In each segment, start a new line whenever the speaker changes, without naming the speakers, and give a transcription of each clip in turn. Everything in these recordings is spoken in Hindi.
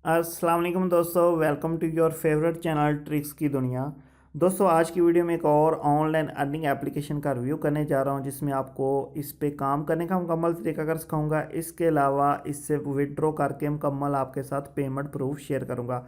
अस्सलाम वालेकुम दोस्तों, welcome to your favourite channel tricks की दुनिया। दोस्तों आज की वीडियो में एक और ऑनलाइन अर्निंग एप्लीकेशन का रिव्यू करने जा रहा हूं, जिसमें आपको इस पे काम करने का मुकम्मल तरीका कर सिखाऊंगा। इसके अलावा इससे विड्रॉ करके मुकम्मल आपके साथ पेमेंट प्रूफ शेयर करूंगा।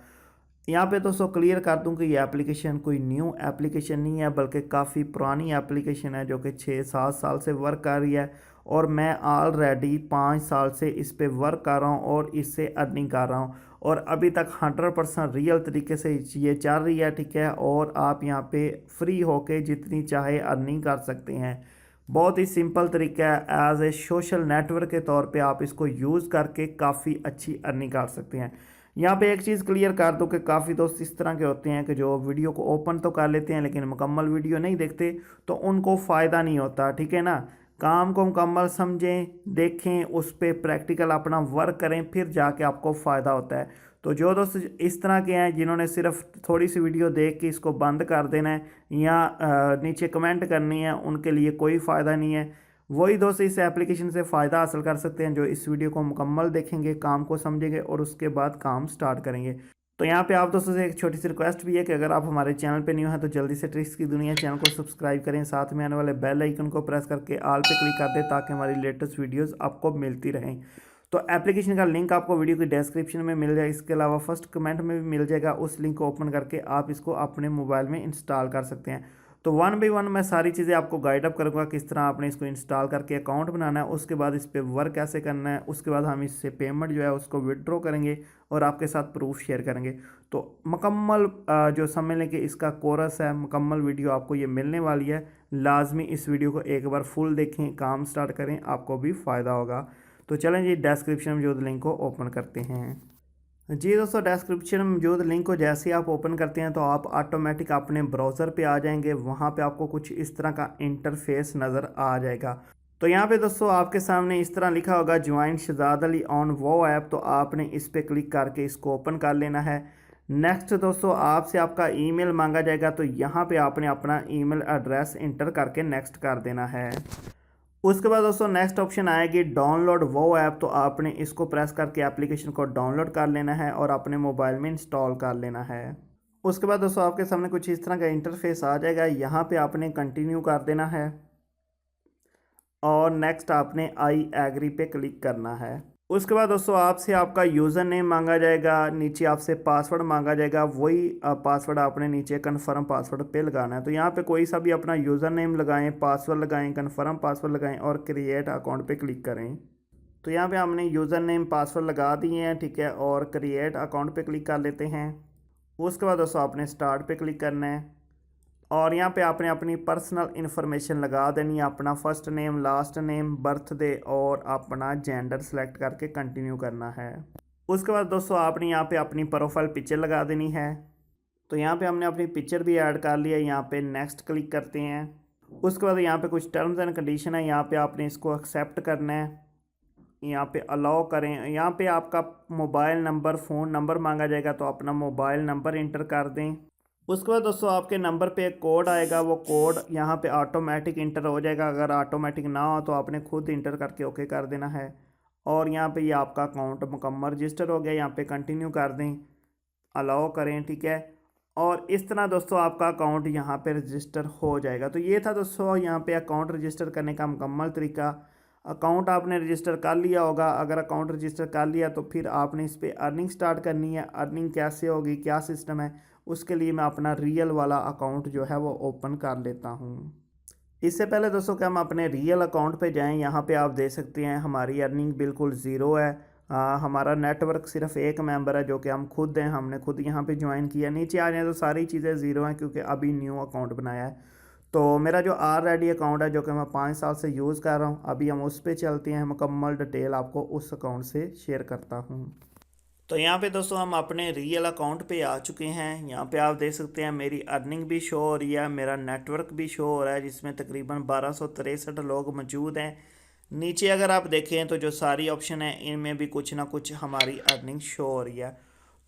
यहाँ पे दोस्तों क्लियर कर दूं कि ये एप्लीकेशन कोई न्यू एप्लीकेशन नहीं है, बल्कि काफ़ी पुरानी एप्लीकेशन है जो कि 6-7 साल से वर्क कर रही है। और मैं ऑलरेडी 5 साल से इस पे वर्क कर रहा हूँ और इससे अर्निंग कर रहा हूँ, और अभी तक 100% रियल तरीके से ये चल रही है। ठीक है, और आप यहाँ पे फ्री होके जितनी चाहे अर्निंग कर सकते हैं। बहुत ही सिंपल तरीका है, एज ए सोशल नेटवर्क के तौर पे आप इसको यूज़ करके काफ़ी अच्छी अर्निंग कर सकते हैं। यहाँ पे एक चीज़ क्लियर कर दूं कि काफ़ी दोस्त इस तरह के होते हैं कि जो वीडियो को ओपन तो कर लेते हैं लेकिन मुकम्मल वीडियो नहीं देखते, तो उनको फ़ायदा नहीं होता। ठीक है ना, काम को मुकम्मल समझें, देखें, उस पर प्रैक्टिकल अपना वर्क करें, फिर जाके आपको फ़ायदा होता है। तो जो दोस्त इस तरह के हैं जिन्होंने सिर्फ थोड़ी सी वीडियो देख के इसको बंद कर देना है या नीचे कमेंट करनी है, उनके लिए कोई फ़ायदा नहीं है। वही दोस्त इस एप्लीकेशन से फ़ायदा हासिल कर सकते हैं जो इस वीडियो को मुकम्मल देखेंगे, काम को समझेंगे और उसके बाद काम स्टार्ट करेंगे। तो यहाँ पे आप दोस्तों से एक छोटी सी रिक्वेस्ट भी है कि अगर आप हमारे चैनल पे न्यू हैं तो जल्दी से ट्रिक्स की दुनिया चैनल को सब्सक्राइब करें, साथ में आने वाले बेल आइकन को प्रेस करके ऑल पे क्लिक कर दें ताकि हमारी लेटेस्ट वीडियोज़ आपको मिलती रहें। तो एप्लीकेशन का लिंक आपको वीडियो की डिस्क्रिप्शन में मिल जाए, इसके अलावा फर्स्ट कमेंट में भी मिल जाएगा। उस लिंक को ओपन करके आप इसको अपने मोबाइल में इंस्टॉल कर सकते हैं। तो वन बाई वन मैं सारी चीज़ें आपको गाइड अप करूँगा, किस तरह आपने इसको इंस्टॉल करके अकाउंट बनाना है, उसके बाद इस पर वर्क कैसे करना है, उसके बाद हम इससे पेमेंट जो है उसको विड्रॉ करेंगे और आपके साथ प्रूफ शेयर करेंगे। तो मुकम्मल जो समझ लें कि इसका कोर्स है, मुकम्मल वीडियो आपको ये मिलने वाली है। लाजमी इस वीडियो को एक बार फुल देखें, काम स्टार्ट करें, आपको भी फ़ायदा होगा। तो चलें जी, डिस्क्रिप्शन में जो लिंक को ओपन करते हैं। जी दोस्तों, डिस्क्रिप्शन में मौजूद लिंक को जैसे ही आप ओपन करते हैं तो आप ऑटोमेटिक अपने ब्राउज़र पे आ जाएंगे। वहाँ पे आपको कुछ इस तरह का इंटरफेस नज़र आ जाएगा। तो यहाँ पे दोस्तों आपके सामने इस तरह लिखा होगा ज्वाइन शहजाद अली ऑन वो ऐप, तो आपने इस पर क्लिक करके इसको ओपन कर लेना है। नेक्स्ट दोस्तों आपसे आपका ईमेल मांगा जाएगा, तो यहाँ पे आपने अपना ईमेल एड्रेस इंटर करके नेक्स्ट कर देना है। उसके बाद दोस्तों नेक्स्ट ऑप्शन आएगी डाउनलोड वो ऐप, तो आपने इसको प्रेस करके एप्लीकेशन को डाउनलोड कर लेना है और अपने मोबाइल में इंस्टॉल कर लेना है। उसके बाद दोस्तों आपके सामने कुछ इस तरह का इंटरफेस आ जाएगा। यहाँ पे आपने कंटिन्यू कर देना है और नेक्स्ट आपने आई एग्री पे क्लिक करना है। उसके बाद दोस्तों आपसे आपका यूज़र नेम मांगा जाएगा, नीचे आपसे पासवर्ड मांगा जाएगा। वही पासवर्ड आपने नीचे कन्फर्म पासवर्ड पे लगाना है। तो यहाँ पे कोई सा भी अपना यूज़र नेम लगाएं, पासवर्ड लगाएं, कन्फर्म पासवर्ड लगाएं और क्रिएट अकाउंट पे क्लिक करें। तो यहाँ पे हमने यूज़र नेम पासवर्ड लगा दिए हैं, ठीक है, और क्रिएट अकाउंट पे क्लिक कर लेते हैं। उसके बाद दोस्तों आपने स्टार्ट पे क्लिक करना है और यहाँ पे आपने अपनी पर्सनल इन्फॉर्मेशन लगा देनी है, अपना first name, last name, birthday और अपना जेंडर सेलेक्ट करके कंटिन्यू करना है। उसके बाद दोस्तों आपने यहाँ पे अपनी प्रोफाइल पिक्चर लगा देनी है। तो यहाँ पे हमने अपनी पिक्चर भी ऐड कर लिया। यहाँ पे नेक्स्ट क्लिक करते हैं। उसके बाद यहाँ पे कुछ टर्म्स एंड कंडीशन है, यहाँ पे आपने इसको एक्सेप्ट करना है, यहाँ पे अलाउ करें। यहाँ पे आपका मोबाइल नंबर, फ़ोन नंबर मांगा जाएगा, तो अपना मोबाइल नंबर इंटर कर दें। उसके बाद दोस्तों आपके नंबर पे एक कोड आएगा, वो कोड यहाँ पे ऑटोमेटिक इंटर हो जाएगा। अगर ऑटोमेटिक ना हो तो आपने खुद इंटर करके ओके कर देना है। और यहाँ पे ये आपका अकाउंट मुकम्मल रजिस्टर हो गया। यहाँ पे कंटिन्यू कर दें, अलाउ करें, ठीक है। और इस तरह दोस्तों आपका अकाउंट यहाँ पे रजिस्टर हो जाएगा। तो ये था दोस्तों यहाँ पे अकाउंट रजिस्टर करने का मुकम्मल तरीका। अकाउंट आपने रजिस्टर कर लिया होगा। अगर अकाउंट रजिस्टर कर लिया तो फिर आपने इस पर अर्निंग स्टार्ट करनी है। अर्निंग कैसे होगी, क्या सिस्टम है, उसके लिए मैं अपना रियल वाला अकाउंट जो है वो ओपन कर लेता हूँ। इससे पहले दोस्तों कि हम अपने रियल अकाउंट पे जाएं, यहाँ पे आप देख सकते हैं हमारी अर्निंग बिल्कुल ज़ीरो है। हमारा नेटवर्क सिर्फ एक मेंबर है जो कि हम खुद हैं, हमने खुद यहाँ पे ज्वाइन किया। नीचे आ जाए तो सारी चीज़ें ज़ीरो हैं क्योंकि अभी न्यू अकाउंट बनाया है। तो मेरा जो ऑलरेडी अकाउंट है जो कि मैं 5 साल से यूज़ कर रहा हूँ, अभी हम उस पर चलते हैं। मुकम्मल डिटेल आपको उस अकाउंट से शेयर करता हूँ। तो यहाँ पे दोस्तों हम अपने रियल अकाउंट पे आ चुके हैं। यहाँ पे आप देख सकते हैं मेरी अर्निंग भी शो हो रही है, मेरा नेटवर्क भी शो हो रहा है जिसमें तकरीबन 1263 लोग मौजूद हैं। नीचे अगर आप देखें तो जो सारी ऑप्शन है इनमें भी कुछ ना कुछ हमारी अर्निंग शो हो रही है।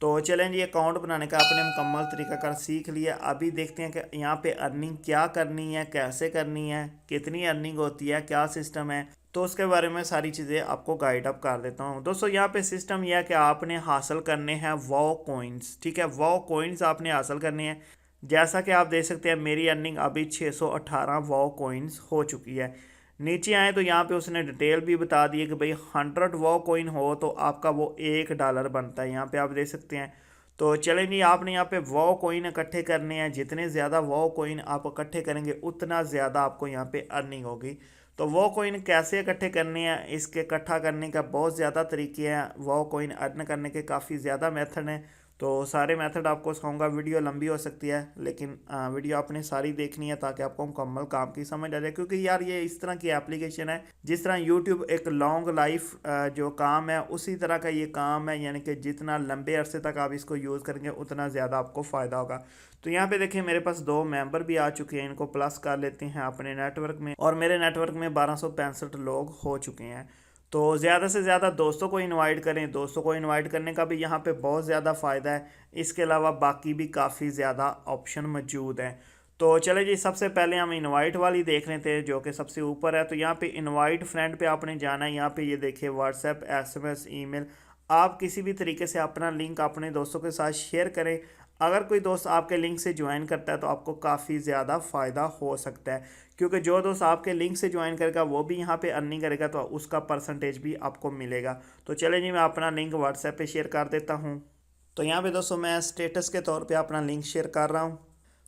तो चलें जी, अकाउंट बनाने का आपने मुकम्मल तरीका कर सीख लिया। अभी देखते हैं कि यहाँ पे अर्निंग क्या करनी है, कैसे करनी है, कितनी अर्निंग होती है, क्या सिस्टम है। तो उसके बारे में सारी चीज़ें आपको गाइड अप कर देता हूँ। दोस्तों यहाँ पे सिस्टम यह है कि आपने हासिल करने हैं वो कॉइन्स, ठीक है, वो कॉइन्स आपने हासिल करने हैं। जैसा कि आप देख सकते हैं मेरी अर्निंग अभी 618 वो कॉइन्स हो चुकी है। नीचे आए तो यहाँ पे उसने डिटेल भी बता दी है कि भाई 100 वो कॉइन हो तो आपका वो $1 बनता है, यहाँ पे आप देख सकते हैं। तो चलें जी, आपने यहाँ पे वो कॉइन इकट्ठे करने हैं, जितने ज़्यादा वो कॉइन आप इकट्ठे करेंगे उतना ज़्यादा आपको यहाँ पे अर्निंग होगी। तो वो कॉइन कैसे इकट्ठे करने हैं, इसके इकट्ठा करने का बहुत ज़्यादा तरीके हैं, वो कॉइन अर्न करने के काफ़ी ज़्यादा मेथड हैं। तो सारे मेथड आपको सिखाऊंगा, वीडियो लंबी हो सकती है लेकिन वीडियो आपने सारी देखनी है ताकि आपको मुकम्मल काम की समझ आ जाए। क्योंकि यार ये इस तरह की एप्लीकेशन है जिस तरह यूट्यूब एक लॉन्ग लाइफ जो काम है उसी तरह का ये काम है, यानी कि जितना लंबे अरसे तक आप इसको यूज़ करेंगे उतना ज़्यादा आपको फ़ायदा होगा। तो यहाँ पे देखिए मेरे पास 2 मेंबर भी आ चुके हैं, इनको प्लस कर लेते हैं अपने नेटवर्क में, और मेरे नेटवर्क में 1265 लोग हो चुके हैं। तो ज़्यादा से ज़्यादा दोस्तों को इनवाइट करें, दोस्तों को इनवाइट करने का भी यहाँ पे बहुत ज़्यादा फ़ायदा है। इसके अलावा बाकी भी काफ़ी ज़्यादा ऑप्शन मौजूद हैं। तो चले जी, सबसे पहले हम इनवाइट वाली देख लेते हैं जो कि सबसे ऊपर है। तो यहाँ पे इनवाइट फ्रेंड पे आपने जाना है। यहाँ पे ये देखिए व्हाट्सएप, एसएमएस, ईमेल, आप किसी भी तरीके से अपना लिंक अपने दोस्तों के साथ शेयर करें। अगर कोई दोस्त आपके लिंक से ज्वाइन करता है तो आपको काफ़ी ज़्यादा फ़ायदा हो सकता है, क्योंकि जो दोस्त आपके लिंक से ज्वाइन करेगा वो भी यहाँ पे अर्निंग करेगा तो उसका परसेंटेज भी आपको मिलेगा। तो चले जी, मैं अपना लिंक व्हाट्सएप पे शेयर कर देता हूँ। तो यहाँ पे दोस्तों मैं स्टेटस के तौर पे अपना लिंक शेयर कर रहा हूँ।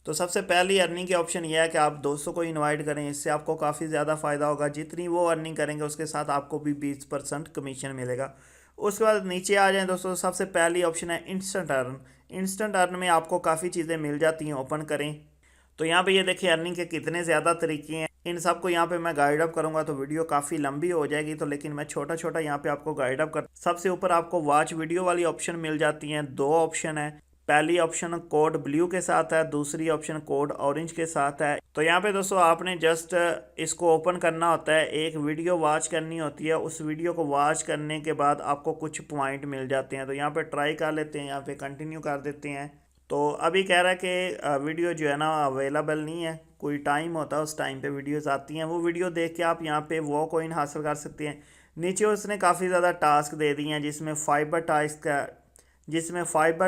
तो सबसे पहली अर्निंग की ऑप्शन यह है कि आप दोस्तों को इनवाइट करें, इससे आपको काफ़ी ज़्यादा फ़ायदा होगा। जितनी वो अर्निंग करेंगे उसके साथ आपको भी 20% कमीशन मिलेगा। उसके बाद नीचे आ जाएं दोस्तों, सबसे पहली ऑप्शन है इंस्टेंट अर्न। इंस्टेंट अर्न में आपको काफ़ी चीज़ें मिल जाती हैं, ओपन करें। तो यहाँ पे ये देखिए अर्निंग के कितने ज़्यादा तरीके हैं, इन सब को यहाँ पे मैं गाइड अप करूँगा तो वीडियो काफ़ी लंबी हो जाएगी। तो लेकिन मैं छोटा छोटा यहाँ पे आपको गाइड अप कर, सबसे ऊपर आपको वॉच वीडियो वाली ऑप्शन मिल जाती हैं। 2 ऑप्शन है, पहली ऑप्शन कोड ब्लू के साथ है, दूसरी ऑप्शन कोड ऑरेंज के साथ है। तो यहाँ पे दोस्तों आपने जस्ट इसको ओपन करना होता है, एक वीडियो वॉच करनी होती है, उस वीडियो को वॉच करने के बाद आपको कुछ पॉइंट मिल जाते हैं। तो यहाँ पे ट्राई कर लेते हैं, यहाँ पे कंटिन्यू कर देते हैं। तो अभी कह रहा है कि वीडियो जो है ना अवेलेबल नहीं है, कोई टाइम होता है उस टाइम पे वीडियोस आती हैं, वो वीडियो देख के आप यहाँ पे वो कॉइन हासिल कर सकते हैं। नीचे उसने काफ़ी ज़्यादा टास्क दे दिए हैं जिसमें फाइबर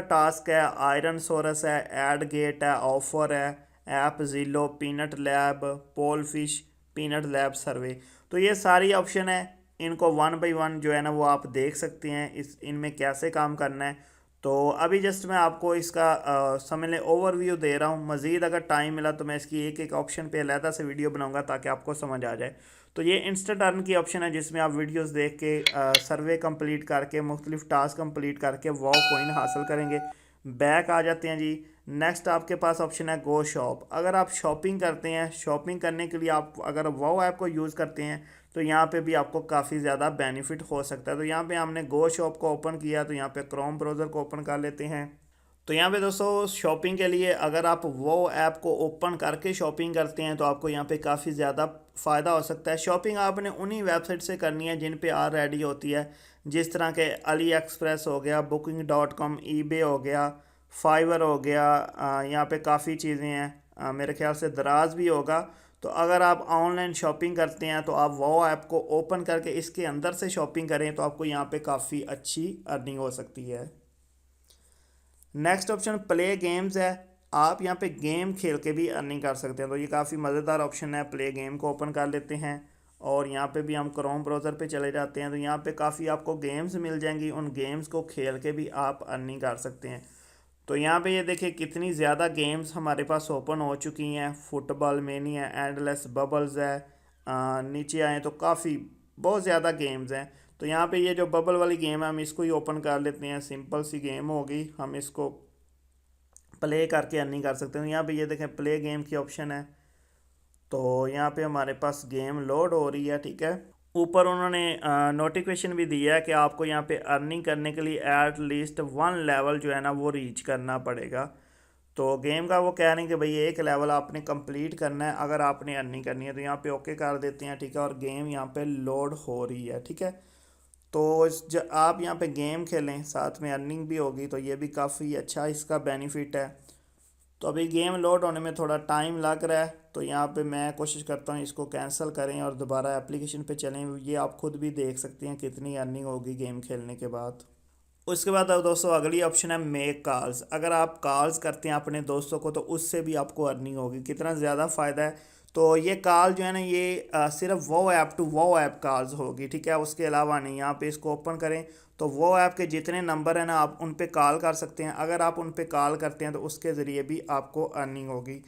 टास्क है, आयरन सोरस है, एड गेट है, ऑफर है, ऐप जीलो, पीनट लैब, पोल फिश, पीनट लैब सर्वे। तो ये सारी ऑप्शन है, इनको 1 बाई 1 जो है ना वो आप देख सकते हैं इस इनमें कैसे काम करना है। तो अभी जस्ट मैं आपको इसका समझ लें ओवरव्यू दे रहा हूँ। मज़ीद अगर टाइम मिला तो मैं इसकी एक एक ऑप्शन पे अलहदा से वीडियो बनाऊंगा ताकि आपको समझ आ जाए। तो ये इंस्टेंट अर्न की ऑप्शन है जिसमें आप वीडियोस देख के सर्वे कंप्लीट करके मुख्तलिफ टास्क कंप्लीट करके वो कॉइन हासिल करेंगे। बैक आ जाते हैं जी। नेक्स्ट आपके पास ऑप्शन है गो शॉप। अगर आप शॉपिंग करते हैं, शॉपिंग करने के लिए आप अगर वो ऐप को यूज़ करते हैं तो यहाँ पे भी आपको काफ़ी ज़्यादा बेनिफिट हो सकता है। तो यहाँ पे हमने गो शॉप को ओपन किया, तो यहाँ पे क्रोम ब्राउज़र को ओपन कर लेते हैं। तो यहाँ पे दोस्तों शॉपिंग के लिए अगर आप वो ऐप को ओपन करके शॉपिंग करते हैं तो आपको यहाँ पे काफ़ी ज़्यादा फ़ायदा हो सकता है। शॉपिंग आपने उन्हीं वेबसाइट से करनी है जिन पे ऑलरेडी होती है, जिस तरह के अली एक्सप्रेस हो गया, booking.com, ईबे हो गया, फाइवर हो गया, यहाँ पे काफ़ी चीज़ें हैं, मेरे ख्याल से दराज भी होगा। तो अगर आप ऑनलाइन शॉपिंग करते हैं तो आप वो ऐप को ओपन करके इसके अंदर से शॉपिंग करें तो आपको यहाँ पे काफ़ी अच्छी अर्निंग हो सकती है। नेक्स्ट ऑप्शन प्ले गेम्स है, आप यहाँ पे गेम खेल के भी अर्निंग कर सकते हैं। तो ये काफ़ी मज़ेदार ऑप्शन है। प्ले गेम को ओपन कर लेते हैं और यहाँ पे भी हम क्रोम ब्राउज़र पे चले जाते हैं। तो यहाँ पे काफ़ी आपको गेम्स मिल जाएंगी, उन गेम्स को खेल के भी आप अर्निंग कर सकते हैं। तो यहाँ पे ये देखिए कितनी ज़्यादा गेम्स हमारे पास ओपन हो चुकी हैं। फुटबॉल मेनिया, एंडलेस बबल्स है, नीचे आए तो काफ़ी बहुत ज़्यादा गेम्स हैं। तो यहाँ पे ये जो बबल वाली गेम है हम इसको ही ओपन कर लेते हैं। सिंपल सी गेम होगी, हम इसको प्ले करके अर्निंग कर सकते हैं। यहाँ पे ये देखें प्ले गेम की ऑप्शन है। तो यहाँ पे हमारे पास गेम लोड हो रही है, ठीक है। ऊपर उन्होंने नोटिफिकेशन भी दिया है कि आपको यहाँ पे अर्निंग करने के लिए एट लीस्ट 1 लेवल जो है ना वो रीच करना पड़ेगा। तो गेम का वो कह रहे हैं कि भाई एक लेवल आपने कंप्लीट करना है अगर आपने अर्निंग करनी है। तो यहाँ पे ओके कर देते हैं, ठीक है। और गेम यहाँ पे लोड हो रही है, ठीक है। तो आप यहाँ पे गेम खेलें साथ में अर्निंग भी होगी, तो ये भी काफ़ी अच्छा इसका बेनिफिट है। तो अभी गेम लोड होने में थोड़ा टाइम लग रहा है, तो यहाँ पे मैं कोशिश करता हूँ इसको कैंसिल करें और दोबारा एप्लीकेशन पे चलें। ये आप खुद भी देख सकते हैं कितनी अर्निंग होगी गेम खेलने के बाद। उसके बाद अब दोस्तों अगली ऑप्शन है मेक कॉल्स। अगर आप कॉल्स करते हैं अपने दोस्तों को तो उससे भी आपको अर्निंग होगी। कितना ज़्यादा फ़ायदा है, तो ये कॉल जो है ना ये सिर्फ वो ऐप टू वो ऐप कॉल्स होगी, ठीक है, उसके अलावा नहीं। यहाँ पे इसको ओपन करें तो वो ऐप के जितने नंबर हैं ना आप उन पे कॉल कर सकते हैं। अगर आप उन पे कॉल करते हैं तो उसके ज़रिए भी आपको अर्निंग होगी।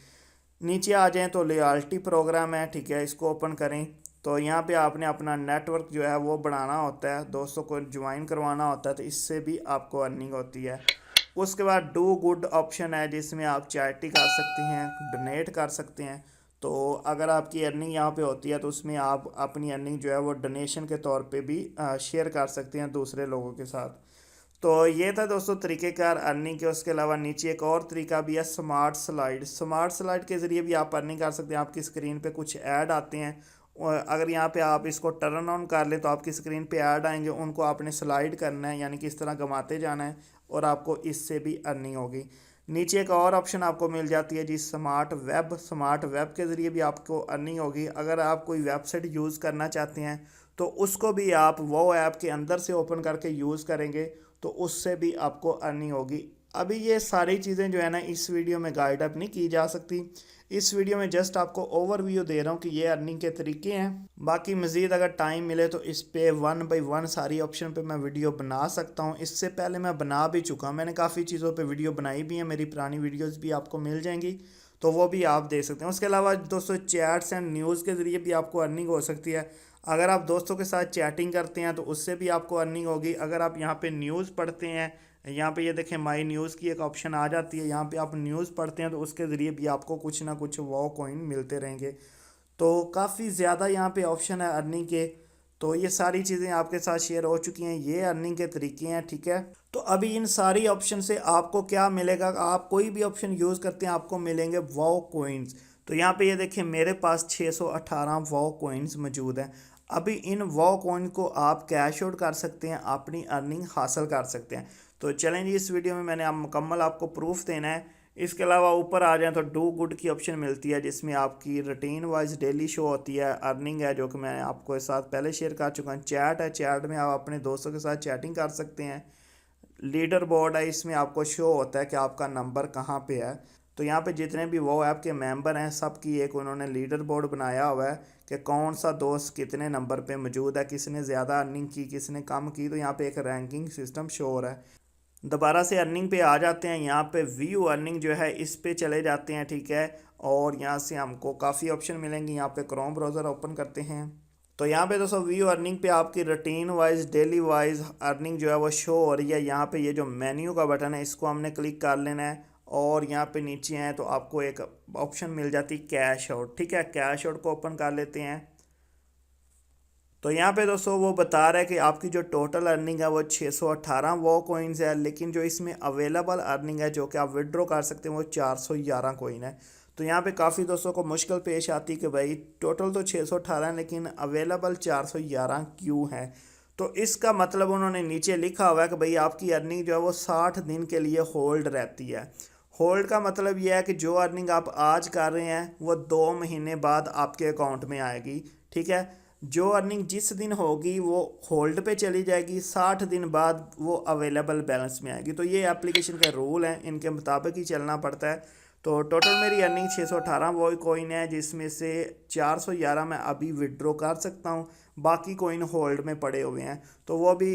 नीचे आ जाएं तो लॉयल्टी प्रोग्राम है, ठीक है, इसको ओपन करें। तो यहाँ पे आपने अपना नेटवर्क जो है वो बढ़ाना होता है, दोस्तों को ज्वाइन करवाना होता है, तो इससे भी आपको अर्निंग होती है। उसके बाद डू गुड ऑप्शन है जिसमें आप चैरिटी कर सकते हैं, डोनेट कर सकते हैं। तो अगर आपकी अर्निंग यहाँ पे होती है तो उसमें आप अपनी अर्निंग जो है वो डोनेशन के तौर पे भी शेयर कर सकते हैं दूसरे लोगों के साथ। तो ये था दोस्तों तरीक़ेकार अर्निंग के। उसके अलावा नीचे एक और तरीका भी है स्मार्ट स्लाइड। स्मार्ट स्लाइड के ज़रिए भी आप अर्निंग कर सकते हैं। आपकी स्क्रीन पे कुछ ऐड आते हैं और अगर यहाँ पे आप इसको टर्न ऑन कर ले तो आपकी स्क्रीन पे ऐड आएंगे, उनको आपने स्लाइड करना है, यानी कि इस तरह घुमाते जाना है और आपको इससे भी अर्निंग होगी। नीचे एक और ऑप्शन आपको मिल जाती है जी स्मार्ट वेब। स्मार्ट वेब के ज़रिए भी आपको अर्निंग होगी। अगर आप कोई वेबसाइट यूज़ करना चाहते हैं तो उसको भी आप वो ऐप के अंदर से ओपन करके यूज़ करेंगे तो उससे भी आपको अर्निंग होगी। अभी ये सारी चीज़ें जो है ना इस वीडियो में गाइड अप नहीं की जा सकती। इस वीडियो में जस्ट आपको ओवरव्यू दे रहा हूँ कि ये अर्निंग के तरीके हैं। बाकी मज़ीद अगर टाइम मिले तो इस पे 1 बाई 1 सारी ऑप्शन पे मैं वीडियो बना सकता हूँ। इससे पहले मैं बना भी चुका हूँ, मैंने काफ़ी चीज़ों पे वीडियो बनाई भी है, मेरी पुरानी वीडियोस भी आपको मिल जाएंगी, तो वो भी आप देख सकते हैं। उसके अलावा दोस्तों चैट्स एंड न्यूज़ के ज़रिए भी आपको अर्निंग हो सकती है। अगर आप दोस्तों के साथ चैटिंग करते हैं तो उससे भी आपको अर्निंग होगी। अगर आप यहाँ पे न्यूज़ पढ़ते हैं, यहाँ पे ये देखें माई न्यूज़ की एक ऑप्शन आ जाती है, यहाँ पे आप न्यूज़ पढ़ते हैं तो उसके ज़रिए भी आपको कुछ ना कुछ वो कॉइन मिलते रहेंगे। तो काफ़ी ज़्यादा यहाँ पे ऑप्शन है अर्निंग के। तो ये सारी चीज़ें आपके साथ शेयर हो चुकी हैं, ये अर्निंग के तरीके हैं, ठीक है। तो अभी इन सारी ऑप्शन से आपको क्या मिलेगा, आप कोई भी ऑप्शन यूज़ करते हैं आपको मिलेंगे वो कॉइन्स। तो यहाँ पे ये देखिए मेरे पास 618 वो कॉइन्स मौजूद हैं। अभी इन वो कॉइन को आप कैश आउट कर सकते हैं, अपनी अर्निंग हासिल कर सकते हैं। तो चलें जी, इस वीडियो में मैंने आप मुकम्मल आपको प्रूफ देना है। इसके अलावा ऊपर आ जाए तो डू गुड की ऑप्शन मिलती है जिसमें आपकी रूटीन वाइज डेली शो होती है, अर्निंग है जो कि मैं आपको इस साथ पहले शेयर कर चुका हूँ। चैट है, चैट में आप अपने दोस्तों के साथ चैटिंग कर सकते हैं। लीडर बोर्ड है, इसमें आपको शो होता है कि आपका नंबर कहाँ पे है। तो यहाँ पे जितने भी वो ऐप के मेंबर हैं सबकी एक उन्होंने लीडर बोर्ड बनाया हुआ है कि कौन सा दोस्त कितने नंबर पे मौजूद है, किसने ज़्यादा अर्निंग की, किसने कम की। तो यहाँ पे एक रैंकिंग सिस्टम शो हो रहा है। दोबारा से अर्निंग पे आ जाते हैं, यहाँ पे व्यू अर्निंग जो है इस पे चले जाते हैं, ठीक है। और यहाँ से हमको काफ़ी ऑप्शन मिलेंगे। यहाँ पे क्रोम ब्राउज़र ओपन करते हैं तो यहाँ पे दोस्तों व्यू अर्निंग पे आपकी routine wise daily wise earning जो है वो शो हो रही है। यहाँ पे ये जो मेन्यू का बटन है इसको हमने क्लिक कर लेना है और यहाँ पे नीचे हैं तो आपको एक ऑप्शन मिल जाती है कैश आउट, ठीक है। कैश आउट को ओपन कर लेते हैं तो यहाँ पे दोस्तों वो बता रहा है कि आपकी जो टोटल अर्निंग है वो 618 वो कॉइन्स है, लेकिन जो इसमें अवेलेबल अर्निंग है जो कि आप विड्रॉ कर सकते हैं वो 411 कॉइन है। तो यहाँ पे काफ़ी दोस्तों को मुश्किल पेश आती है कि भाई टोटल तो 618 है लेकिन अवेलेबल 411 क्यों है। तो इसका मतलब उन्होंने नीचे लिखा हुआ है कि भाई आपकी अर्निंग जो है वो 60 दिन के लिए होल्ड रहती है। होल्ड का मतलब यह है कि जो अर्निंग आप आज कर रहे हैं वो 2 महीने बाद आपके अकाउंट में आएगी, ठीक है। जो अर्निंग जिस दिन होगी वो होल्ड पे चली जाएगी, 60 दिन बाद वो अवेलेबल बैलेंस में आएगी। तो ये एप्लीकेशन के रूल हैं, इनके मुताबिक ही चलना पड़ता है। तो टोटल मेरी अर्निंग 618 वो कॉइन है जिसमें से 411 मैं अभी विड्रॉ कर सकता हूँ, बाकी कॉइन होल्ड में पड़े हुए हैं। तो वो भी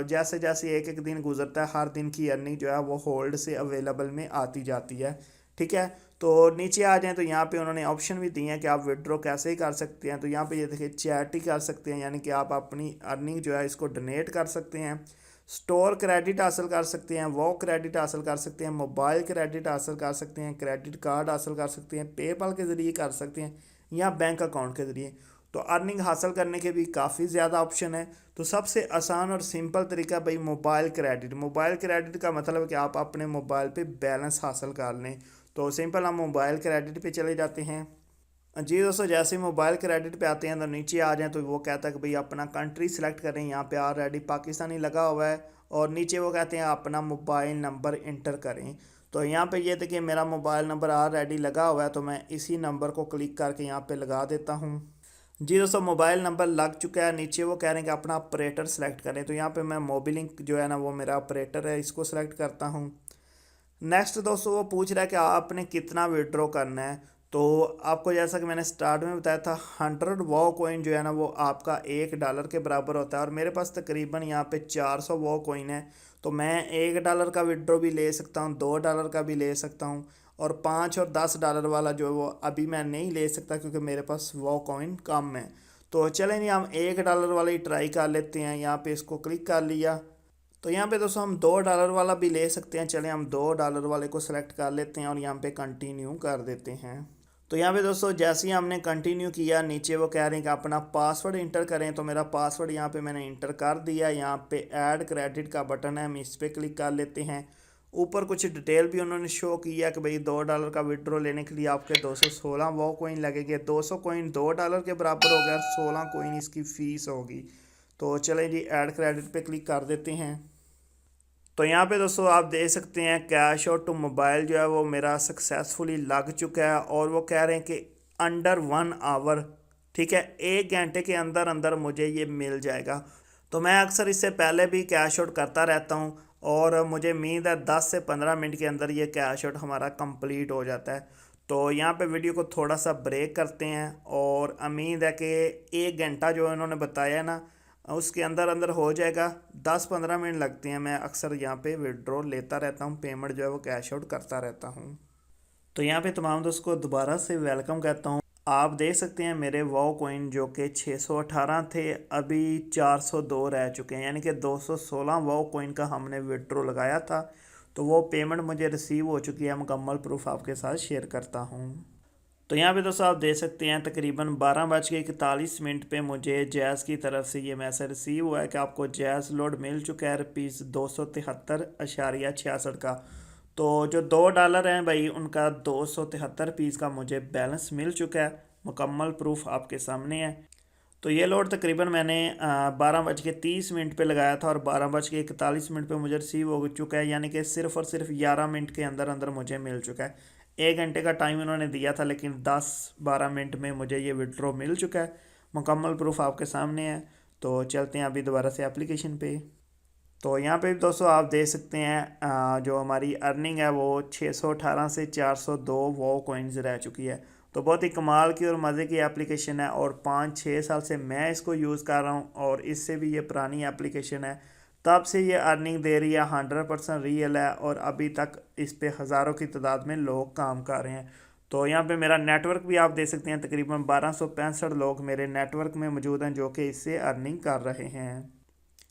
जैसे जैसे एक एक दिन गुजरता है हर दिन की अर्निंग जो है वो होल्ड से अवेलेबल में आती जाती है, ठीक है। तो नीचे आ जाएं तो यहाँ पे उन्होंने ऑप्शन भी दिए हैं कि आप विड्रॉ कैसे ही कर सकते हैं। तो यहाँ पे ये देखिए चैट ही कर सकते हैं, यानी कि आप अपनी अर्निंग जो है इसको डोनेट कर सकते हैं, स्टोर क्रेडिट हासिल कर सकते हैं, वो क्रेडिट हासिल कर सकते हैं, मोबाइल क्रेडिट हासिल कर सकते हैं, क्रेडिट कार्ड हासिल कर सकते हैं, पेपाल के ज़रिए कर सकते हैं या बैंक अकाउंट के ज़रिए। तो अर्निंग हासिल करने के भी काफ़ी ज़्यादा ऑप्शन है। तो सबसे आसान और सिंपल तरीका भाई मोबाइल क्रेडिट। मोबाइल क्रेडिट का मतलब कि आप अपने मोबाइल पे बैलेंस हासिल कर लें। तो सिंपल हम मोबाइल क्रेडिट पे चले जाते हैं जी दोस्तों। जैसे ही मोबाइल क्रेडिट पे आते हैं तो नीचे आ जाएं तो वो कहता है कि भाई अपना कंट्री सेलेक्ट करें। यहाँ पे ऑलरेडी पाकिस्तानी लगा हुआ है और नीचे वो कहते हैं अपना मोबाइल नंबर इंटर करें। तो यहाँ पे ये देखिए मेरा मोबाइल नंबर ऑलरेडी लगा हुआ है, तो मैं इसी नंबर को क्लिक करके यहाँ पे लगा देता हूँ। जी दोस्तों, मोबाइल नंबर लग चुका है। नीचे वो कह रहे हैं कि अपना ऑपरेटर सेलेक्ट करें, तो यहाँ पे मैं मोबिलिंक जो है ना वो मेरा ऑपरेटर है, इसको सेलेक्ट करता हूँ। नेक्स्ट दोस्तों वो पूछ रहा है कि आपने कितना विड्रॉ करना है। तो आपको जैसा कि मैंने स्टार्ट में बताया था, 100 कॉइन जो है ना वो आपका $1 के बराबर होता है, और मेरे पास तकरीबन यहाँ पे 400 कॉइन है। तो मैं $1 का विड्रॉ भी ले सकता हूँ, $2 का भी ले सकता हूँ, और 5 और $10 वाला जो है वो अभी मैं नहीं ले सकता क्योंकि मेरे पास वो कॉइन कम है। तो चलें जी, हम $1 वाला ही ट्राई कर लेते हैं। यहाँ पे इसको क्लिक कर लिया। तो यहाँ पे दोस्तों हम $2 वाला भी ले सकते हैं। चलें हम $2 वाले को सिलेक्ट कर लेते हैं और यहाँ पे कंटिन्यू कर देते हैं। तो यहाँ पे दोस्तों जैसे ही हमने कंटिन्यू किया, नीचे वो कह रहे हैं कि अपना पासवर्ड इंटर करें। तो मेरा पासवर्ड यहाँ पे मैंने इंटर कर दिया। यहाँ पे ऐड क्रेडिट का बटन है, हम इस पर क्लिक कर लेते हैं। ऊपर कुछ डिटेल भी उन्होंने शो किया कि भाई $2 का विड्रॉ लेने के लिए आपके 216 वो कॉइन लगेंगे। 200 कॉइन $2 के बराबर हो गया और 16 कॉइन इसकी फ़ीस होगी। तो चलें जी, ऐड क्रेडिट पे क्लिक कर देते हैं। तो यहाँ पे दोस्तों आप देख सकते हैं कैश आउट टू मोबाइल जो है वो मेरा सक्सेसफुली लग चुका है, और वो कह रहे हैं कि अंडर 1 आवर, ठीक है, 1 घंटे के अंदर अंदर मुझे ये मिल जाएगा। तो मैं अक्सर इससे पहले भी कैश आउट करता रहता हूँ, और मुझे उम्मीद है 10 से 15 मिनट के अंदर ये कैश आउट हमारा कंप्लीट हो जाता है। तो यहाँ पे वीडियो को थोड़ा सा ब्रेक करते हैं, और उम्मीद है कि 1 घंटा जो इन्होंने बताया है ना उसके अंदर अंदर हो जाएगा। 10-15 मिनट लगते हैं। मैं अक्सर यहाँ पे विड्रॉ लेता रहता हूँ, पेमेंट जो है वो कैश आउट करता रहता हूँ। तो यहाँ पे तमाम दोस्तों को दोबारा से वेलकम कहता हूँ। आप देख सकते हैं मेरे वो कॉइन जो कि 618 थे, अभी 402 रह चुके हैं, यानी कि 216 वो कॉइन का हमने विड्रॉ लगाया था। तो वो पेमेंट मुझे रिसीव हो चुकी है। मुकम्मल प्रूफ आपके साथ शेयर करता हूँ। तो यहाँ पे दोस्तों आप देख सकते हैं तकरीबन 12:41 पे मुझे जैज़ की तरफ से ये मैसेज रिसीव हुआ है कि आपको जैज़ लोड मिल चुका है ₹273.66 का। तो जो $2 हैं भाई, उनका 273 पीस का मुझे बैलेंस मिल चुका है। मुकम्मल प्रूफ आपके सामने है। तो ये लोड तकरीबन मैंने 12:30 पे लगाया था, और 12:41 पे मुझे रिसीव हो चुका है, यानी कि सिर्फ़ और सिर्फ 11 मिनट के अंदर अंदर मुझे मिल चुका है। 1 घंटे का टाइम इन्होंने दिया था, लेकिन 10-12 मिनट में मुझे ये विड्रॉ मिल चुका है। मुकम्मल प्रूफ आपके सामने है। तो चलते हैं अभी दोबारा से एप्लीकेशन पे। तो यहाँ पे भी दोस्तों आप देख सकते हैं जो हमारी अर्निंग है वो 618 से 402 वो कॉइन्स रह चुकी है। तो बहुत ही कमाल की और मज़े की एप्लीकेशन है, और 5-6 साल से मैं इसको यूज़ कर रहा हूँ, और इससे भी ये पुरानी एप्लीकेशन है। तब से ये अर्निंग दे रही है, 100% रियल है, और अभी तक इस पे हज़ारों की तादाद में लोग काम कर रहे हैं। तो यहाँ पे मेरा नेटवर्क भी आप देख सकते हैं, तकरीबन 1265 लोग मेरे नेटवर्क में मौजूद हैं जो कि इससे अर्निंग कर रहे हैं।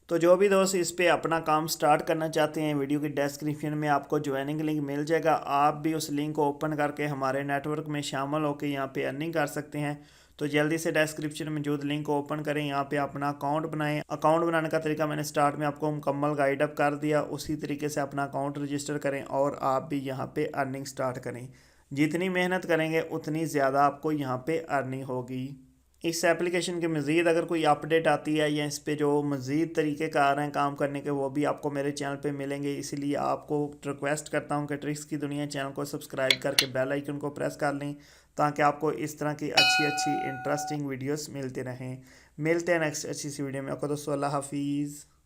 तो जो भी दोस्त इस पे अपना काम स्टार्ट करना चाहते हैं, वीडियो की डिस्क्रिप्शन में आपको ज्वाइनिंग लिंक मिल जाएगा। आप भी उस लिंक को ओपन करके हमारे नेटवर्क में शामिल होकर यहाँ पे अर्निंग कर सकते हैं। तो जल्दी से डिस्क्रिप्शन में मौजूद लिंक को ओपन करें, यहाँ पे अपना अकाउंट बनाएं। अकाउंट बनाने का तरीका मैंने स्टार्ट में आपको मुकम्मल गाइड अप कर दिया। उसी तरीके से अपना अकाउंट रजिस्टर करें, और आप भी यहाँ पर अर्निंग स्टार्ट करें। जितनी मेहनत करेंगे उतनी ज़्यादा आपको यहाँ पर अर्निंग होगी। इस एप्लीकेशन के मज़ीद अगर कोई अपडेट आती है, या इस पे जो मज़ीद तरीके का आ रहे हैं काम करने के, वो भी आपको मेरे चैनल पे मिलेंगे। इसीलिए आपको रिक्वेस्ट करता हूँ कि ट्रिक्स की दुनिया चैनल को सब्सक्राइब करके बेल आइकन को प्रेस कर लें, ताकि आपको इस तरह की अच्छी अच्छी इंटरेस्टिंग वीडियोस मिलती रहें। मिलते हैं नेक्स्ट अच्छी सी वीडियो में। आपको दोस्तों अल्लाह हाफिज़।